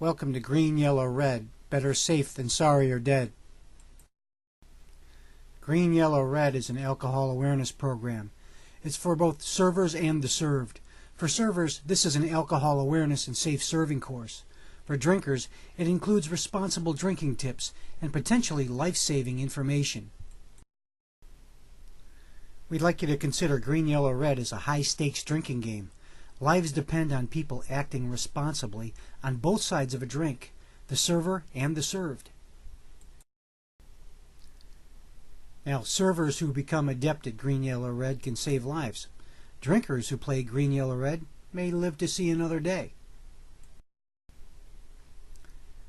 Welcome to Green, Yellow, Red. Better safe than sorry or dead. Green, Yellow, Red is an alcohol awareness program. It's for both servers and the served. For servers, this is an alcohol awareness and safe serving course. For drinkers, it includes responsible drinking tips and potentially life-saving information. We'd like you to consider Green, Yellow, Red as a high-stakes drinking game. Lives depend on people acting responsibly on both sides of a drink, the server and the served. Now, servers who become adept at Green, Yellow, Red can save lives. Drinkers who play Green, Yellow, Red may live to see another day.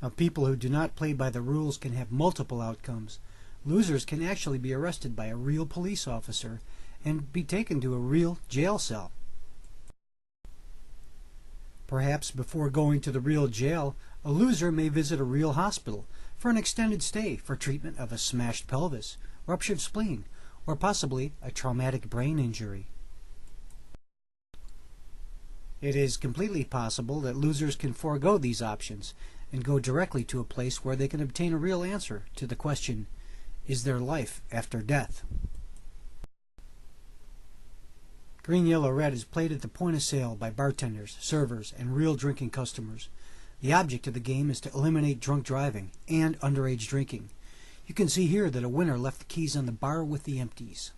Now, people who do not play by the rules can have multiple outcomes. Losers can actually be arrested by a real police officer and be taken to a real jail cell. Perhaps before going to the real jail, a loser may visit a real hospital for an extended stay for treatment of a smashed pelvis, ruptured spleen, or possibly a traumatic brain injury. It is completely possible that losers can forego these options and go directly to a place where they can obtain a real answer to the question, is there life after death? Green, Yellow, Red is played at the point of sale by bartenders, servers, and real drinking customers. The object of the game is to eliminate drunk driving and underage drinking. You can see here that a winner left the keys on the bar with the empties.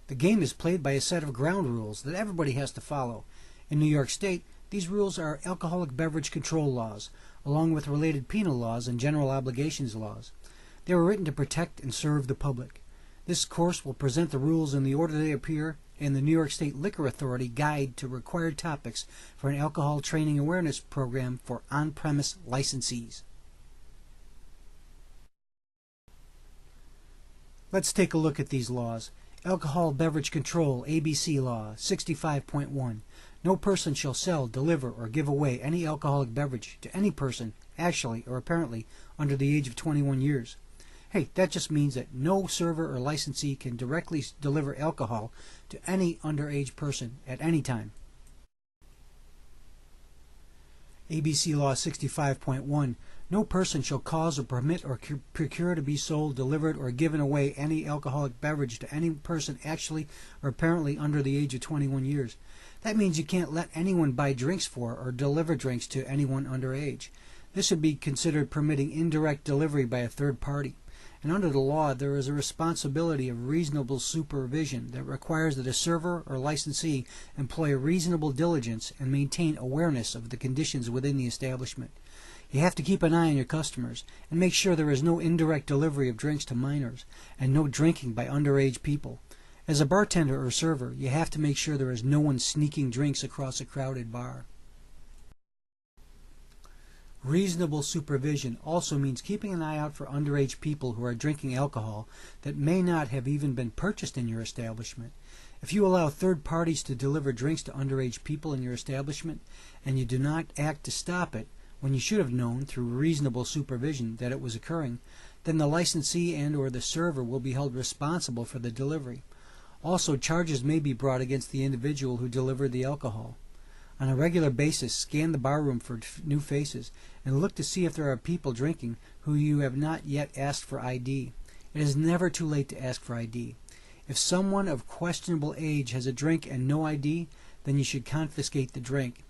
The game is played by a set of ground rules that everybody has to follow. In New York State, these rules are alcoholic beverage control laws, along with related penal laws and general obligations laws. They were written to protect and serve the public. This course will present the rules in the order they appear in the New York State Liquor Authority Guide to Required Topics for an Alcohol Training Awareness Program for On-Premise Licensees. Let's take a look at these laws. Alcohol Beverage Control, ABC Law, 65.1. No person shall sell, deliver, or give away any alcoholic beverage to any person, actually or apparently, under the age of 21 years. Hey, that just means that no server or licensee can directly deliver alcohol to any underage person at any time. ABC Law 65.1. No person shall cause or permit or procure to be sold, delivered, or given away any alcoholic beverage to any person actually or apparently under the age of 21 years. That means you can't let anyone buy drinks for or deliver drinks to anyone underage. This would be considered permitting indirect delivery by a third party. And under the law, there is a responsibility of reasonable supervision that requires that a server or licensee employ reasonable diligence and maintain awareness of the conditions within the establishment. You have to keep an eye on your customers and make sure there is no indirect delivery of drinks to minors and no drinking by underage people. As a bartender or server, you have to make sure there is no one sneaking drinks across a crowded bar. Reasonable supervision also means keeping an eye out for underage people who are drinking alcohol that may not have even been purchased in your establishment. If you allow third parties to deliver drinks to underage people in your establishment and you do not act to stop it when you should have known through reasonable supervision that it was occurring, then the licensee and or the server will be held responsible for the delivery. Also, charges may be brought against the individual who delivered the alcohol. On a regular basis, scan the barroom for new faces and look to see if there are people drinking who you have not yet asked for ID. It is never too late to ask for ID. If someone of questionable age has a drink and no ID, then you should confiscate the drink.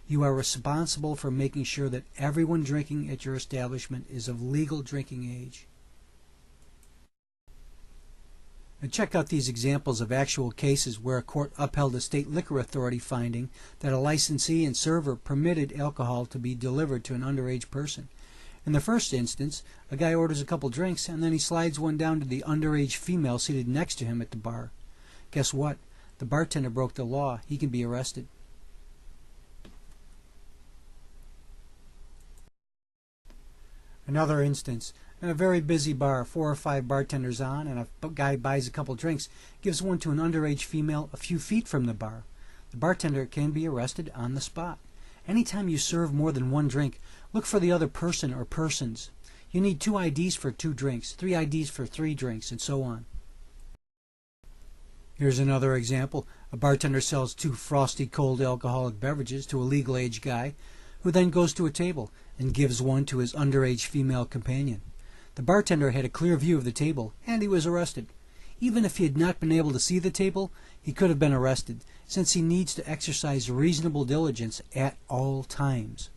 You are responsible for making sure that everyone drinking at your establishment is of legal drinking age. And check out these examples of actual cases where a court upheld a state liquor authority finding that a licensee and server permitted alcohol to be delivered to an underage person. In the first instance, a guy orders a couple drinks and then he slides one down to the underage female seated next to him at the bar. Guess what? The bartender broke the law. He can be arrested. Another instance. In a very busy bar, 4 or 5 bartenders on, and a guy buys a couple drinks, gives one to an underage female a few feet from the bar. The bartender can be arrested on the spot. Anytime you serve more than one drink, look for the other person or persons. You need 2 IDs for 2 drinks, 3 IDs for 3 drinks, and so on. Here's another example. A bartender sells 2 frosty cold alcoholic beverages to a legal-age guy, who then goes to a table and gives one to his underage female companion. The bartender had a clear view of the table, and he was arrested. Even if he had not been able to see the table, he could have been arrested, since he needs to exercise reasonable diligence at all times.